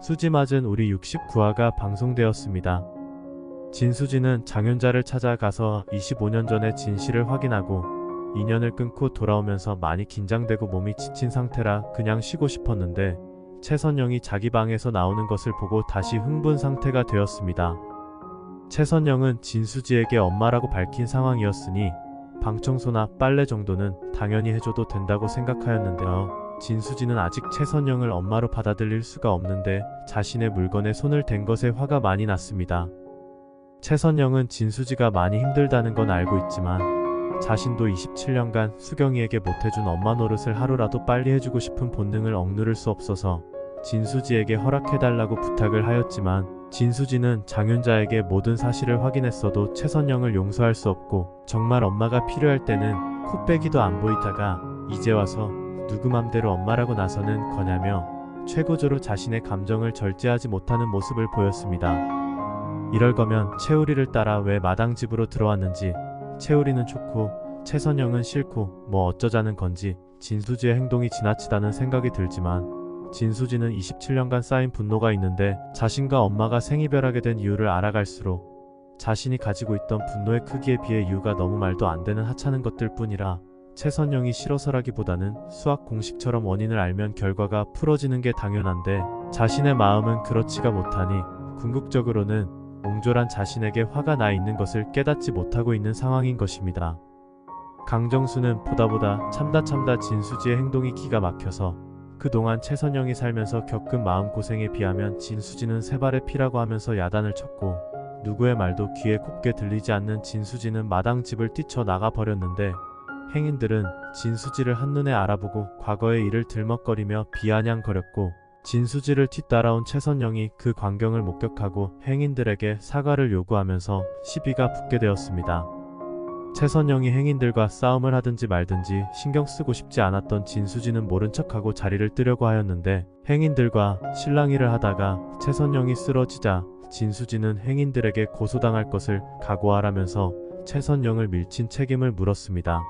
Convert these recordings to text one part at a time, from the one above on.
수지 맞은 우리 69화가 방송되었습니다. 진수지는 장윤자를 찾아가서 25년 전의 진실을 확인하고 인연을 끊고 돌아오면서 많이 긴장되고 몸이 지친 상태라 그냥 쉬고 싶었는데 최선영이 자기 방에서 나오는 것을 보고 다시 흥분 상태가 되었습니다. 최선영은 진수지에게 엄마라고 밝힌 상황이었으니 방청소나 빨래 정도는 당연히 해줘도 된다고 생각하였는데요. 진수지는 아직 최선영을 엄마로 받아들일 수가 없는데 자신의 물건에 손을 댄 것에 화가 많이 났습니다. 최선영은 진수지가 많이 힘들다는 건 알고 있지만 자신도 27년간 수경이에게 못해준 엄마 노릇을 하루라도 빨리 해주고 싶은 본능을 억누를 수 없어서 진수지에게 허락해달라고 부탁을 하였지만 진수지는 장윤자에게 모든 사실을 확인했어도 최선영을 용서할 수 없고 정말 엄마가 필요할 때는 코빼기도 안 보이다가 이제 와서 누구 맘대로 엄마라고 나서는 거냐며 최고조로 자신의 감정을 절제하지 못하는 모습을 보였습니다. 이럴 거면 채우리를 따라 왜 마당 집으로 들어왔는지, 채우리는 좋고 최선영은 싫고 뭐 어쩌자는 건지 진수지의 행동이 지나치다는 생각이 들지만 진수지는 27년간 쌓인 분노가 있는데 자신과 엄마가 생이별하게 된 이유를 알아갈수록 자신이 가지고 있던 분노의 크기에 비해 이유가 너무 말도 안 되는 하찮은 것들 뿐이라 최선영이 싫어서라기보다는 수학 공식처럼 원인을 알면 결과가 풀어지는 게 당연한데 자신의 마음은 그렇지가 못하니 궁극적으로는 옹졸한 자신에게 화가 나 있는 것을 깨닫지 못하고 있는 상황인 것입니다. 강정수는 보다 참다 진수지의 행동이 기가 막혀서 그동안 최선영이 살면서 겪은 마음고생에 비하면 진수지는 세 발의 피라고 하면서 야단을 쳤고 누구의 말도 귀에 곱게 들리지 않는 진수지는 마당 집을 뛰쳐나가 버렸는데 행인들은 진수지를 한눈에 알아보고 과거의 일을 들먹거리며 비아냥거렸고 진수지를 뒤따라온 최선영이 그 광경을 목격하고 행인들에게 사과를 요구하면서 시비가 붙게 되었습니다. 최선영이 행인들과 싸움을 하든지 말든지 신경 쓰고 싶지 않았던 진수지는 모른 척하고 자리를 뜨려고 하였는데 행인들과 실랑이를 하다가 최선영이 쓰러지자 진수지는 행인들에게 고소당할 것을 각오하라면서 최선영을 밀친 책임을 물었습니다.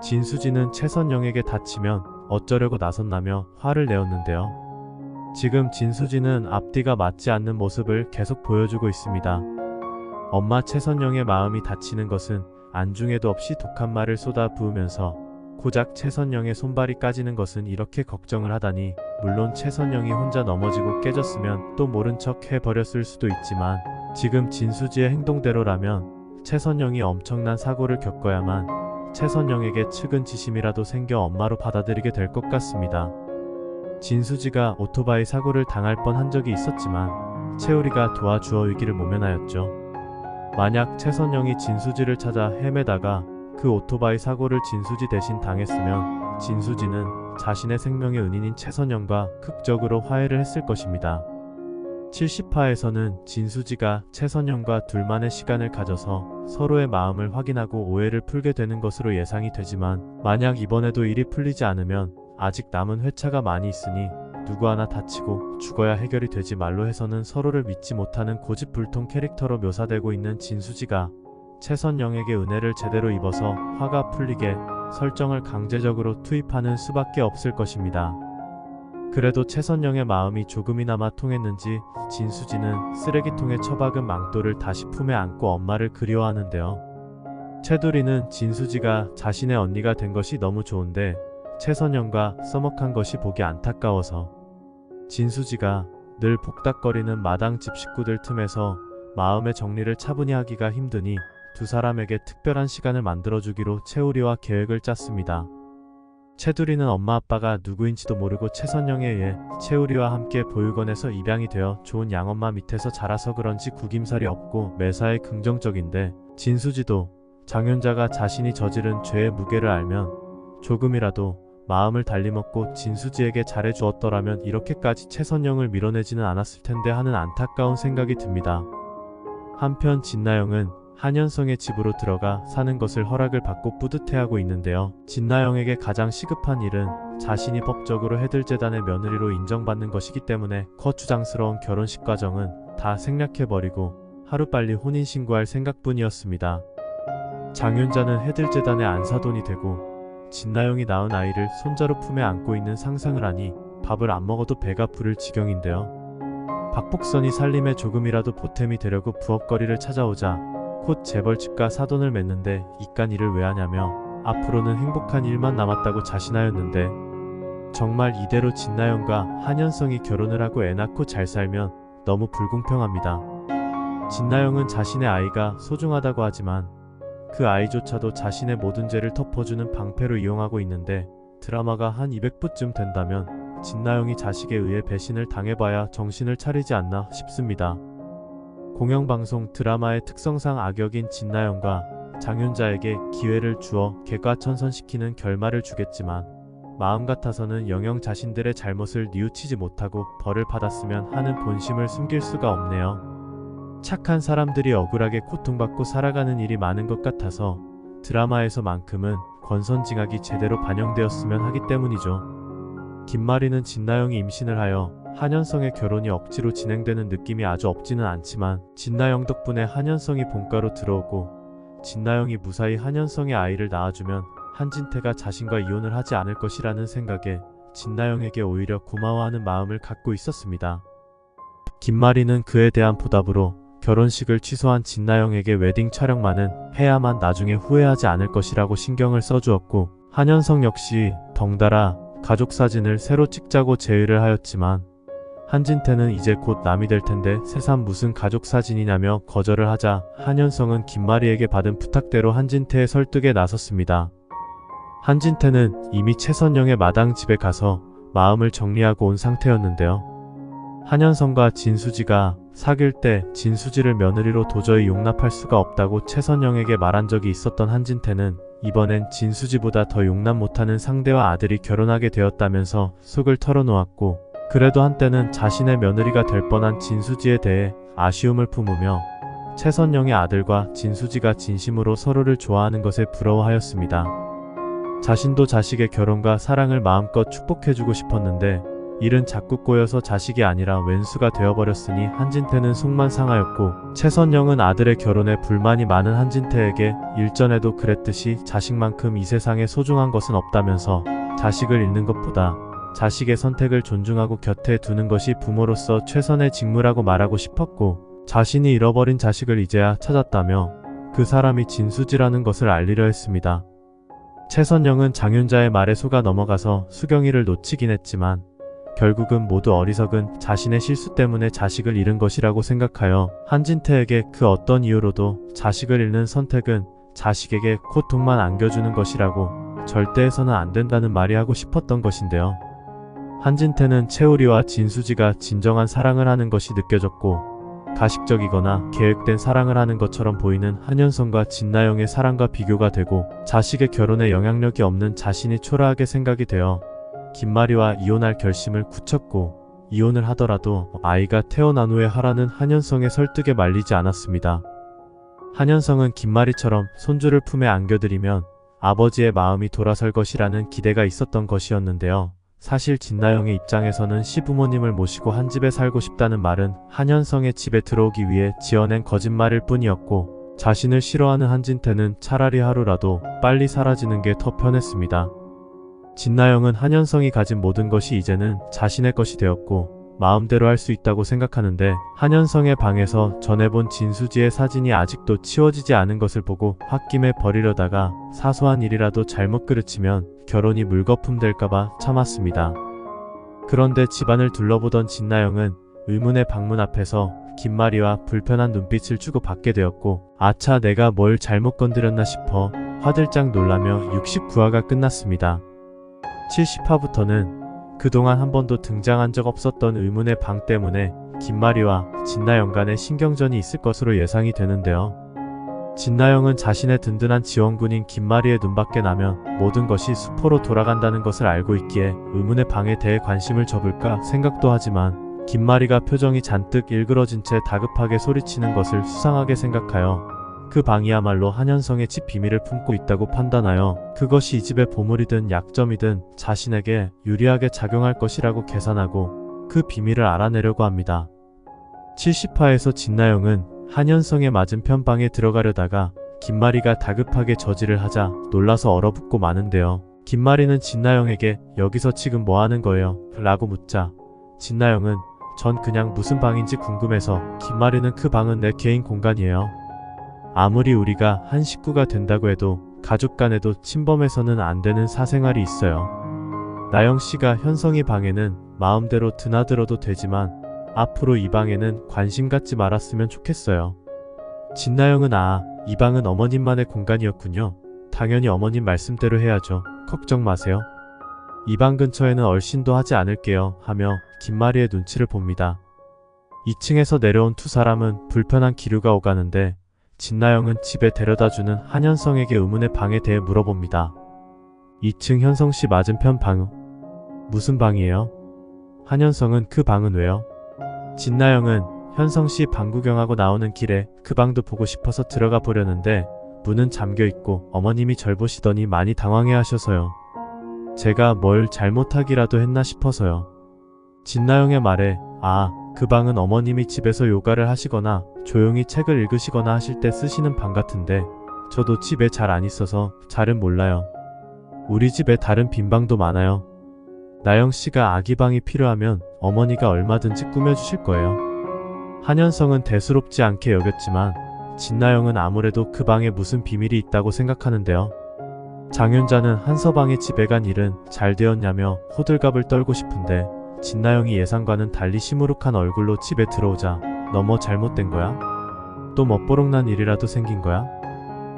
진수지는 최선영에게 다치면 어쩌려고 나섰나며 화를 내었는데요. 지금 진수지는 앞뒤가 맞지 않는 모습을 계속 보여주고 있습니다. 엄마 최선영의 마음이 다치는 것은 안중에도 없이 독한 말을 쏟아 부으면서 고작 최선영의 손발이 까지는 것은 이렇게 걱정을 하다니 물론 최선영이 혼자 넘어지고 깨졌으면 또 모른 척 해버렸을 수도 있지만 지금 진수지의 행동대로라면 최선영이 엄청난 사고를 겪어야만 최선영에게 측은지심이라도 생겨 엄마로 받아들이게 될 것 같습니다. 진수지가 오토바이 사고를 당할 뻔한 적이 있었지만 채우리가 도와주어 위기를 모면하였죠. 만약 최선영이 진수지를 찾아 헤매다가 그 오토바이 사고를 진수지 대신 당했으면 진수지는 자신의 생명의 은인인 최선영과 극적으로 화해를 했을 것입니다. 70화에서는 진수지가 최선영과 둘만의 시간을 가져서 서로의 마음을 확인하고 오해를 풀게 되는 것으로 예상이 되지만 만약 이번에도 일이 풀리지 않으면 아직 남은 회차가 많이 있으니 누구 하나 다치고 죽어야 해결이 되지 말로 해서는 서로를 믿지 못하는 고집불통 캐릭터로 묘사되고 있는 진수지가 최선영에게 은혜를 제대로 입어서 화가 풀리게 설정을 강제적으로 투입하는 수밖에 없을 것입니다. 그래도 최선영의 마음이 조금이나마 통했는지 진수지는 쓰레기통에 처박은 망토를 다시 품에 안고 엄마를 그리워하는데요. 채두리는 진수지가 자신의 언니가 된 것이 너무 좋은데 최선영과 서먹한 것이 보기 안타까워서 진수지가 늘 복닥거리는 마당 집 식구들 틈에서 마음의 정리를 차분히 하기가 힘드니 두 사람에게 특별한 시간을 만들어주기로 채우리와 계획을 짰습니다. 채두리는 엄마 아빠가 누구인지도 모르고 최선영에 의해 채우리와 함께 보육원에서 입양이 되어 좋은 양엄마 밑에서 자라서 그런지 구김살이 없고 매사에 긍정적인데 진수지도 장윤자가 자신이 저지른 죄의 무게를 알면 조금이라도 마음을 달리먹고 진수지에게 잘해주었더라면 이렇게까지 최선영을 밀어내지는 않았을 텐데 하는 안타까운 생각이 듭니다. 한편 진나영은 한현성의 집으로 들어가 사는 것을 허락을 받고 뿌듯해하고 있는데요. 진나영에게 가장 시급한 일은 자신이 법적으로 해들재단의 며느리로 인정받는 것이기 때문에 거추장스러운 결혼식 과정은 다 생략해버리고 하루빨리 혼인신고할 생각뿐이었습니다. 장윤자는 해들재단의 안사돈이 되고 진나영이 낳은 아이를 손자로 품에 안고 있는 상상을 하니 밥을 안 먹어도 배가 부를 지경인데요. 곽복선이 살림에 조금이라도 보탬이 되려고 부업거리를 찾아오자 곧 재벌집과 사돈을 맺는데 이깟 일을 왜 하냐며 앞으로는 행복한 일만 남았다고 자신하였는데 정말 이대로 진나영과 한현성이 결혼을 하고 애 낳고 잘 살면 너무 불공평합니다. 진나영은 자신의 아이가 소중하다고 하지만 그 아이조차도 자신의 모든 죄를 덮어주는 방패로 이용하고 있는데 드라마가 한 200부쯤 된다면 진나영이 자식에 의해 배신을 당해봐야 정신을 차리지 않나 싶습니다. 공영방송 드라마의 특성상 악역인 진나영과 장윤자에게 기회를 주어 개과천선시키는 결말을 주겠지만 마음 같아서는 영영 자신들의 잘못을 뉘우치지 못하고 벌을 받았으면 하는 본심을 숨길 수가 없네요. 착한 사람들이 억울하게 고통받고 살아가는 일이 많은 것 같아서 드라마에서만큼은 권선징악이 제대로 반영되었으면 하기 때문이죠. 김마리는 진나영이 임신을 하여 한현성의 결혼이 억지로 진행되는 느낌이 아주 없지는 않지만 진나영 덕분에 한현성이 본가로 들어오고 진나영이 무사히 한현성의 아이를 낳아주면 한진태가 자신과 이혼을 하지 않을 것이라는 생각에 진나영에게 오히려 고마워하는 마음을 갖고 있었습니다. 김마리는 그에 대한 보답으로 결혼식을 취소한 진나영에게 웨딩 촬영만은 해야만 나중에 후회하지 않을 것이라고 신경을 써주었고 한현성 역시 덩달아 가족 사진을 새로 찍자고 제의를 하였지만 한진태는 이제 곧 남이 될 텐데 새삼 무슨 가족 사진이냐며 거절을 하자 한현성은 김마리에게 받은 부탁대로 한진태의 설득에 나섰습니다. 한진태는 이미 최선영의 마당 집에 가서 마음을 정리하고 온 상태였는데요. 한현성과 진수지가 사귈 때 진수지를 며느리로 도저히 용납할 수가 없다고 최선영에게 말한 적이 있었던 한진태는 이번엔 진수지보다 더 용납 못하는 상대와 아들이 결혼하게 되었다면서 속을 털어놓았고 그래도 한때는 자신의 며느리가 될 뻔한 진수지에 대해 아쉬움을 품으며 최선영의 아들과 진수지가 진심으로 서로를 좋아하는 것에 부러워하였습니다. 자신도 자식의 결혼과 사랑을 마음껏 축복해주고 싶었는데 일은 자꾸 꼬여서 자식이 아니라 왼수가 되어버렸으니 한진태는 속만 상하였고 최선영은 아들의 결혼에 불만이 많은 한진태에게 일전에도 그랬듯이 자식만큼 이 세상에 소중한 것은 없다면서 자식을 잃는 것보다 자식의 선택을 존중하고 곁에 두는 것이 부모로서 최선의 직무라고 말하고 싶었고 자신이 잃어버린 자식을 이제야 찾았다며 그 사람이 진수지라는 것을 알리려 했습니다. 최선영은 장윤자의 말에 속아 넘어가서 수경이를 놓치긴 했지만 결국은 모두 어리석은 자신의 실수 때문에 자식을 잃은 것이라고 생각하여 한진태에게 그 어떤 이유로도 자식을 잃는 선택은 자식에게 고통만 안겨주는 것이라고 절대 해서는 안 된다는 말이 하고 싶었던 것인데요. 한진태는 채우리와 진수지가 진정한 사랑을 하는 것이 느껴졌고 가식적이거나 계획된 사랑을 하는 것처럼 보이는 한현성과 진나영의 사랑과 비교가 되고 자식의 결혼에 영향력이 없는 자신이 초라하게 생각이 되어 김마리와 이혼할 결심을 굳혔고 이혼을 하더라도 아이가 태어난 후에 하라는 한현성의 설득에 말리지 않았습니다. 한현성은 김마리처럼 손주를 품에 안겨드리면 아버지의 마음이 돌아설 것이라는 기대가 있었던 것이었는데요. 사실 진나영의 입장에서는 시부모님을 모시고 한 집에 살고 싶다는 말은 한현성의 집에 들어오기 위해 지어낸 거짓말일 뿐이었고 자신을 싫어하는 한진태는 차라리 하루라도 빨리 사라지는 게 더 편했습니다. 진나영은 한현성이 가진 모든 것이 이제는 자신의 것이 되었고 마음대로 할 수 있다고 생각하는데 한현성의 방에서 전에 본 진수지의 사진이 아직도 치워지지 않은 것을 보고 홧김에 버리려다가 사소한 일이라도 잘못 그르치면 결혼이 물거품 될까봐 참았습니다. 그런데 집안을 둘러보던 진나영은 의문의 방문 앞에서 김마리와 불편한 눈빛을 주고받게 되었고 아차 내가 뭘 잘못 건드렸나 싶어 화들짝 놀라며 69화가 끝났습니다. 70화부터는 그동안 한 번도 등장한 적 없었던 의문의 방 때문에 김마리와 진나영 간의 신경전이 있을 것으로 예상이 되는데요. 진나영은 자신의 든든한 지원군인 김마리의 눈밖에 나면 모든 것이 수포로 돌아간다는 것을 알고 있기에 의문의 방에 대해 관심을 접을까 생각도 하지만 김마리가 표정이 잔뜩 일그러진 채 다급하게 소리치는 것을 수상하게 생각하여 그 방이야말로 한현성의 집 비밀을 품고 있다고 판단하여 그것이 이 집의 보물이든 약점이든 자신에게 유리하게 작용할 것이라고 계산하고 그 비밀을 알아내려고 합니다. 70화에서 진나영은 한현성의 맞은편 방에 들어가려다가 김마리가 다급하게 저지를 하자 놀라서 얼어붙고 마는데요. 김마리는 진나영에게 여기서 지금 뭐 하는 거예요? 라고 묻자 진나영은 전 그냥 무슨 방인지 궁금해서. 김마리는 그 방은 내 개인 공간이에요. 아무리 우리가 한 식구가 된다고 해도 가족 간에도 침범해서는 안 되는 사생활이 있어요. 나영씨가 현성이 방에는 마음대로 드나들어도 되지만 앞으로 이 방에는 관심 갖지 말았으면 좋겠어요. 진나영은 이 방은 어머님만의 공간이었군요. 당연히 어머님 말씀대로 해야죠. 걱정 마세요. 이 방 근처에는 얼씬도 하지 않을게요 하며 김마리의 눈치를 봅니다. 2층에서 내려온 두 사람은 불편한 기류가 오가는데 진나영은 집에 데려다주는 한현성에게 의문의 방에 대해 물어봅니다. 2층 현성씨 맞은편 방. 무슨 방이에요? 한현성은 그 방은 왜요? 진나영은 현성씨 방 구경하고 나오는 길에 그 방도 보고 싶어서 들어가 보려는데 문은 잠겨있고 어머님이 절 보시더니 많이 당황해 하셔서요. 제가 뭘 잘못하기라도 했나 싶어서요. 진나영의 말에 그 방은 어머님이 집에서 요가를 하시거나 조용히 책을 읽으시거나 하실 때 쓰시는 방 같은데 저도 집에 잘 안 있어서 잘은 몰라요. 우리 집에 다른 빈 방도 많아요. 나영씨가 아기 방이 필요하면 어머니가 얼마든지 꾸며주실 거예요. 한현성은 대수롭지 않게 여겼지만 진나영은 아무래도 그 방에 무슨 비밀이 있다고 생각하는데요. 장윤자는 한서방의 집에 간 일은 잘 되었냐며 호들갑을 떨고 싶은데 진나영이 예상과는 달리 시무룩한 얼굴로 집에 들어오자 너 뭐 잘못된 거야? 또 멋보록난 일이라도 생긴 거야?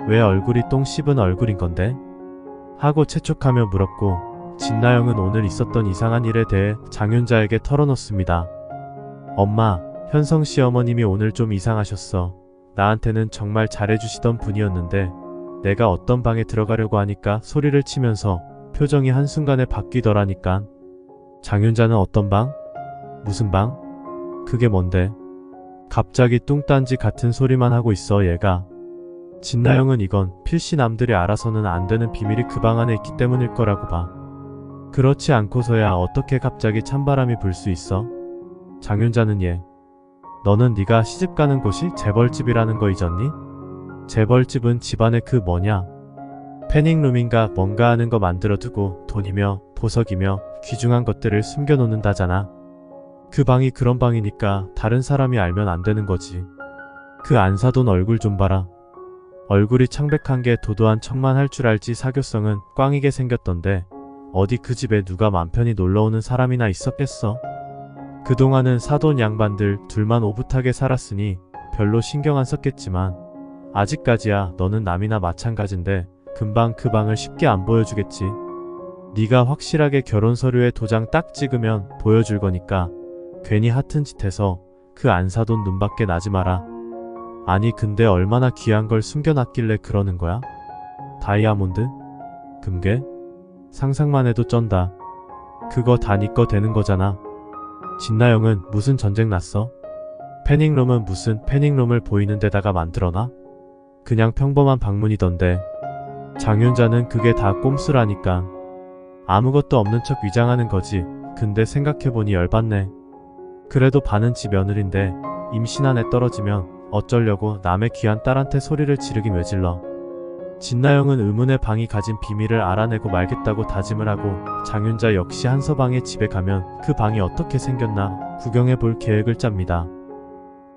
왜 얼굴이 똥 씹은 얼굴인 건데? 하고 채촉하며 물었고 진나영은 오늘 있었던 이상한 일에 대해 장윤자에게 털어놓습니다. 엄마, 현성씨 어머님이 오늘 좀 이상하셨어. 나한테는 정말 잘해주시던 분이었는데 내가 어떤 방에 들어가려고 하니까 소리를 치면서 표정이 한순간에 바뀌더라니깐. 장윤자는 어떤 방? 무슨 방? 그게 뭔데? 갑자기 뚱딴지 같은 소리만 하고 있어 얘가. 진나영은 이건 필시 남들이 알아서는 안 되는 비밀이 그 방 안에 있기 때문일 거라고 봐. 그렇지 않고서야 어떻게 갑자기 찬바람이 불 수 있어? 장윤자는 너는 네가 시집가는 곳이 재벌집이라는 거 잊었니? 재벌집은 집안에 그 뭐냐? 패닝룸인가 뭔가 하는 거 만들어두고 돈이며 보석이며 귀중한 것들을 숨겨놓는다잖아. 그 방이 그런 방이니까 다른 사람이 알면 안 되는 거지. 그 안 사돈 얼굴 좀 봐라. 얼굴이 창백한 게 도도한 척만 할 줄 알지 사교성은 꽝이게 생겼던데 어디 그 집에 누가 맘 편히 놀러오는 사람이나 있었겠어? 그동안은 사돈 양반들 둘만 오붓하게 살았으니 별로 신경 안 썼겠지만 아직까지야 너는 남이나 마찬가지인데 금방 그 방을 쉽게 안 보여주겠지. 네가 확실하게 결혼 서류에 도장 딱 찍으면 보여줄 거니까 괜히 하튼 짓 해서 그 안 사돈 눈밖에 나지 마라. 아니 근데 얼마나 귀한 걸 숨겨놨길래 그러는 거야? 다이아몬드? 금괴? 상상만 해도 쩐다. 그거 다 네 거 되는 거잖아. 진나영은 무슨 전쟁 났어? 패닝룸은 무슨 패닝룸을 보이는 데다가 만들어놔? 그냥 평범한 방문이던데. 장윤자는 그게 다 꼼수라니까. 아무것도 없는 척 위장하는 거지. 근데 생각해보니 열받네. 그래도 반은 지 며느린데 임신한 애 떨어지면 어쩌려고 남의 귀한 딸한테 소리를 지르긴 왜 질러. 진나영은 의문의 방이 가진 비밀을 알아내고 말겠다고 다짐을 하고 장윤자 역시 한서방의 집에 가면 그 방이 어떻게 생겼나 구경해 볼 계획을 짭니다.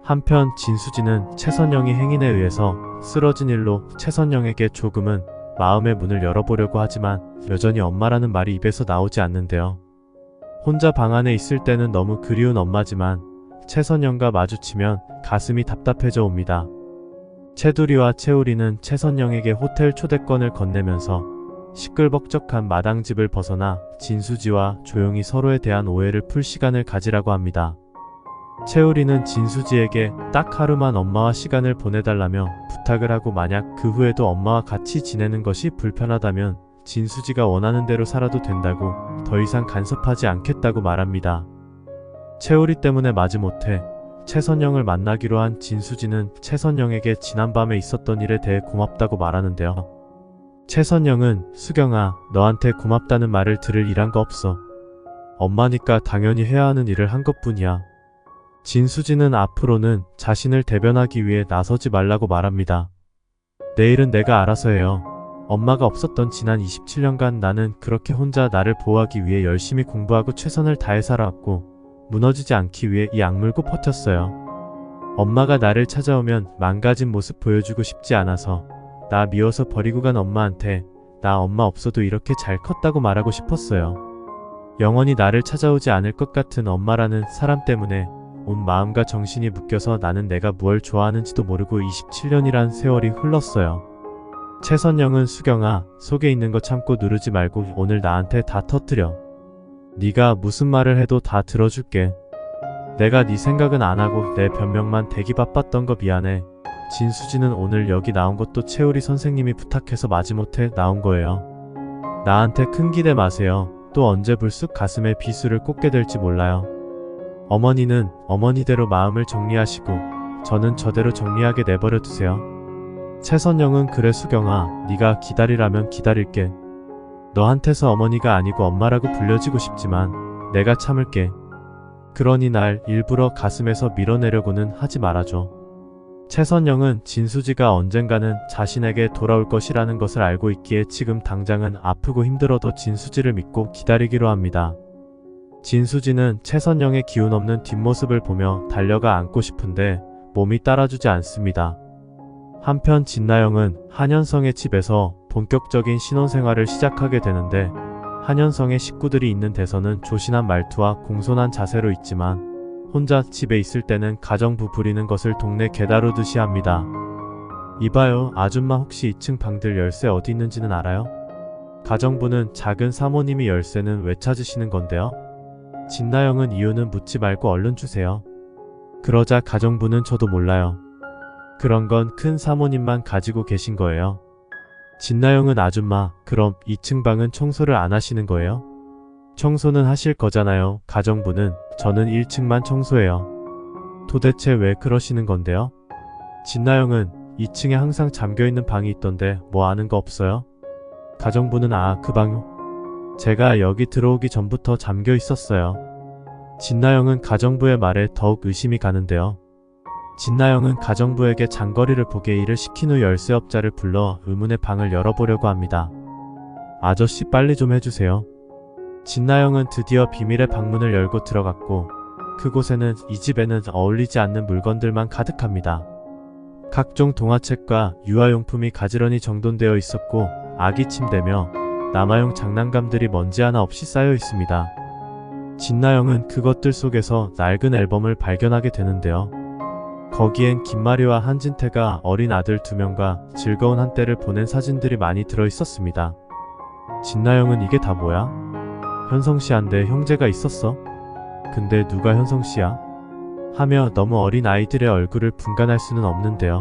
한편 진수지는 최선영이 행인에 의해서 쓰러진 일로 최선영에게 조금은 마음의 문을 열어보려고 하지만 여전히 엄마라는 말이 입에서 나오지 않는데요. 혼자 방 안에 있을 때는 너무 그리운 엄마지만 최선영과 마주치면 가슴이 답답해져 옵니다. 채두리와 채우리는 최선영에게 호텔 초대권을 건네면서 시끌벅적한 마당집을 벗어나 진수지와 조용히 서로에 대한 오해를 풀 시간을 가지라고 합니다. 채우리는 진수지에게 딱 하루만 엄마와 시간을 보내달라며 부탁을 하고 만약 그 후에도 엄마와 같이 지내는 것이 불편하다면 진수지가 원하는 대로 살아도 된다고 더 이상 간섭하지 않겠다고 말합니다. 채우리 때문에 마지못해 최선영을 만나기로 한 진수지는 최선영에게 지난밤에 있었던 일에 대해 고맙다고 말하는데요. 최선영은 수경아, 너한테 고맙다는 말을 들을 일한 거 없어. 엄마니까 당연히 해야 하는 일을 한 것뿐이야. 진수지는 앞으로는 자신을 대변하기 위해 나서지 말라고 말합니다. 내일은 내가 알아서 해요. 엄마가 없었던 지난 27년간 나는 그렇게 혼자 나를 보호하기 위해 열심히 공부하고 최선을 다해 살아왔고 무너지지 않기 위해 이 악물고 버텼어요. 엄마가 나를 찾아오면 망가진 모습 보여주고 싶지 않아서 나 미워서 버리고 간 엄마한테 나 엄마 없어도 이렇게 잘 컸다고 말하고 싶었어요. 영원히 나를 찾아오지 않을 것 같은 엄마라는 사람 때문에 온 마음과 정신이 묶여서 나는 내가 무얼 좋아하는지도 모르고 27년이란 세월이 흘렀어요. 최선영은 수경아, 속에 있는 거 참고 누르지 말고 오늘 나한테 다 터뜨려. 네가 무슨 말을 해도 다 들어줄게. 내가 네 생각은 안 하고 내 변명만 대기 바빴던 거 미안해. 진수지는 오늘 여기 나온 것도 채우리 선생님이 부탁해서 마지못해 나온 거예요. 나한테 큰 기대 마세요. 또 언제 불쑥 가슴에 비수를 꽂게 될지 몰라요. 어머니는 어머니대로 마음을 정리하시고 저는 저대로 정리하게 내버려 두세요. 최선영은 그래 수경아, 네가 기다리라면 기다릴게. 너한테서 어머니가 아니고 엄마라고 불려지고 싶지만 내가 참을게. 그러니 날 일부러 가슴에서 밀어내려고는 하지 말아줘. 최선영은 진수지가 언젠가는 자신에게 돌아올 것이라는 것을 알고 있기에 지금 당장은 아프고 힘들어도 진수지를 믿고 기다리기로 합니다. 진수지는 최선영의 기운 없는 뒷모습을 보며 달려가 안고 싶은데 몸이 따라주지 않습니다. 한편 진나영은 한현성의 집에서 본격적인 신혼생활을 시작하게 되는데 한현성의 식구들이 있는 데서는 조신한 말투와 공손한 자세로 있지만 혼자 집에 있을 때는 가정부 부리는 것을 동네 개다루듯이 합니다. 이봐요, 아줌마 혹시 2층 방들 열쇠 어디 있는지는 알아요? 가정부는 작은 사모님이 열쇠는 왜 찾으시는 건데요? 진나영은 이유는 묻지 말고 얼른 주세요. 그러자 가정부는 저도 몰라요. 그런 건 큰 사모님만 가지고 계신 거예요. 진나영은 아줌마, 그럼 2층 방은 청소를 안 하시는 거예요? 청소는 하실 거잖아요. 가정부는 저는 1층만 청소해요. 도대체 왜 그러시는 건데요? 진나영은 2층에 항상 잠겨있는 방이 있던데 뭐 아는 거 없어요? 가정부는 그 방요? 제가 여기 들어오기 전부터 잠겨 있었어요. 진나영은 가정부의 말에 더욱 의심이 가는데요. 진나영은 가정부에게 장거리를 보게 일을 시킨 후 열쇠업자를 불러 의문의 방을 열어보려고 합니다. 아저씨 빨리 좀 해주세요. 진나영은 드디어 비밀의 방문을 열고 들어갔고 그곳에는 이 집에는 어울리지 않는 물건들만 가득합니다. 각종 동화책과 유아용품이 가지런히 정돈되어 있었고 아기 침대며 남아용 장난감들이 먼지 하나 없이 쌓여 있습니다. 진나영은 그것들 속에서 낡은 앨범을 발견하게 되는데요. 거기엔 김마리와 한진태가 어린 아들 2명과 즐거운 한때를 보낸 사진들이 많이 들어 있었습니다. 진나영은 이게 다 뭐야? 현성씨한테 형제가 있었어? 근데 누가 현성씨야? 하며 너무 어린 아이들의 얼굴을 분간할 수는 없는데요.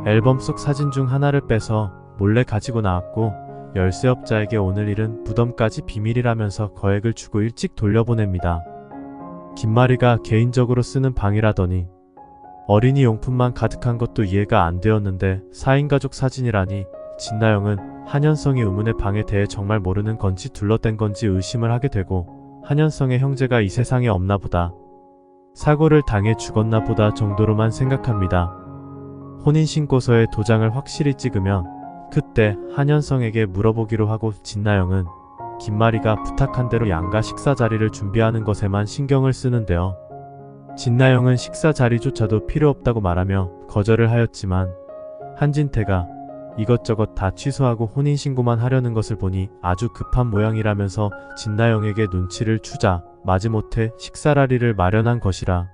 앨범 속 사진 중 하나를 빼서 몰래 가지고 나왔고 열쇠업자에게 오늘 일은 무덤까지 비밀이라면서 거액을 주고 일찍 돌려보냅니다. 김마리가 개인적으로 쓰는 방이라더니 어린이 용품만 가득한 것도 이해가 안 되었는데 4인 가족 사진이라니 진나영은 한현성이 의문의 방에 대해 정말 모르는 건지 둘러댄 건지 의심을 하게 되고 한현성의 형제가 이 세상에 없나 보다. 사고를 당해 죽었나 보다 정도로만 생각합니다. 혼인신고서에 도장을 확실히 찍으면 그때 한현성에게 물어보기로 하고 진나영은 김마리가 부탁한 대로 양가 식사 자리를 준비하는 것에만 신경을 쓰는데요. 진나영은 식사 자리조차도 필요 없다고 말하며 거절을 하였지만 한진태가 이것저것 다 취소하고 혼인신고만 하려는 것을 보니 아주 급한 모양이라면서 진나영에게 눈치를 주자 마지못해 식사라리를 마련한 것이라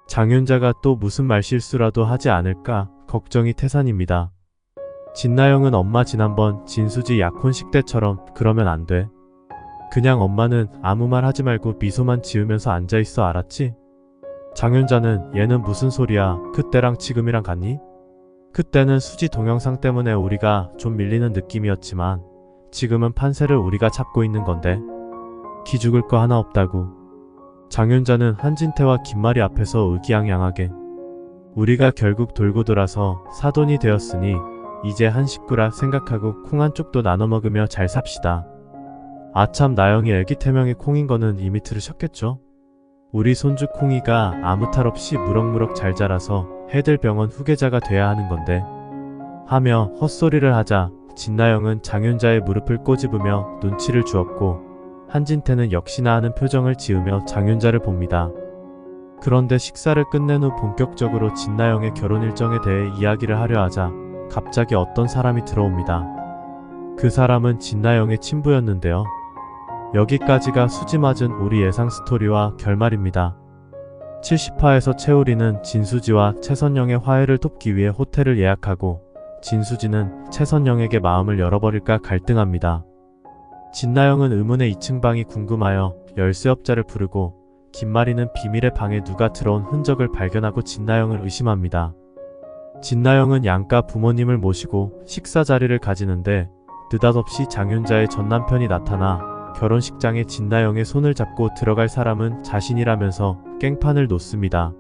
장윤자가 또 무슨 말실수라도 하지 않을까 걱정이 태산입니다. 진나영은 엄마 지난번 진수지 약혼식 때처럼 그러면 안 돼. 그냥 엄마는 아무 말 하지 말고 미소만 지으면서 앉아있어 알았지? 장윤자는 얘는 무슨 소리야 그때랑 지금이랑 같니? 그때는 수지 동영상 때문에 우리가 좀 밀리는 느낌이었지만 지금은 판세를 우리가 잡고 있는 건데 기죽을 거 하나 없다고. 장윤자는 한진태와 김마리 앞에서 의기양양하게 우리가 결국 돌고 돌아서 사돈이 되었으니 이제 한 식구라 생각하고 콩 한 쪽도 나눠 먹으며 잘 삽시다. 아참 나영이 애기 태명의 콩인 거는 이미 들으셨겠죠? 우리 손주 콩이가 아무 탈 없이 무럭무럭 잘 자라서 해들병원 후계자가 돼야 하는 건데 하며 헛소리를 하자 진나영은 장윤자의 무릎을 꼬집으며 눈치를 주었고 한진태는 역시나 하는 표정을 지으며 장윤자를 봅니다. 그런데 식사를 끝낸 후 본격적으로 진나영의 결혼 일정에 대해 이야기를 하려 하자 갑자기 어떤 사람이 들어옵니다. 그 사람은 진나영의 친부였는데요. 여기까지가 수지맞은 우리 예상 스토리와 결말입니다. 70화에서 채우리는 진수지와 최선영의 화해를 돕기 위해 호텔을 예약하고 진수지는 최선영에게 마음을 열어버릴까 갈등합니다. 진나영은 의문의 2층 방이 궁금하여 열쇠업자를 부르고 김마리는 비밀의 방에 누가 들어온 흔적을 발견하고 진나영을 의심합니다. 진나영은 양가 부모님을 모시고 식사 자리를 가지는데 느닷없이 장윤자의 전남편이 나타나 결혼식장에 진나영의 손을 잡고 들어갈 사람은 자신이라면서 깽판을 놓습니다.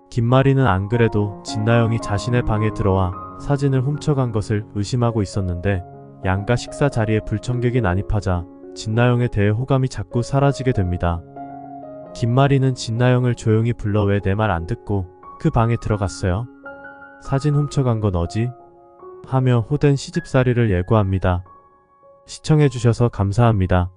김마리는 안 그래도 진나영이 자신의 방에 들어와 사진을 훔쳐간 것을 의심하고 있었는데 양가 식사 자리에 불청객이 난입하자 진나영에 대해 호감이 자꾸 사라지게 됩니다. 김마리는 진나영을 조용히 불러 왜 내 말 안 듣고 그 방에 들어갔어요? 사진 훔쳐간 건 너지? 하며 호된 시집살이를 예고합니다. 시청해주셔서 감사합니다.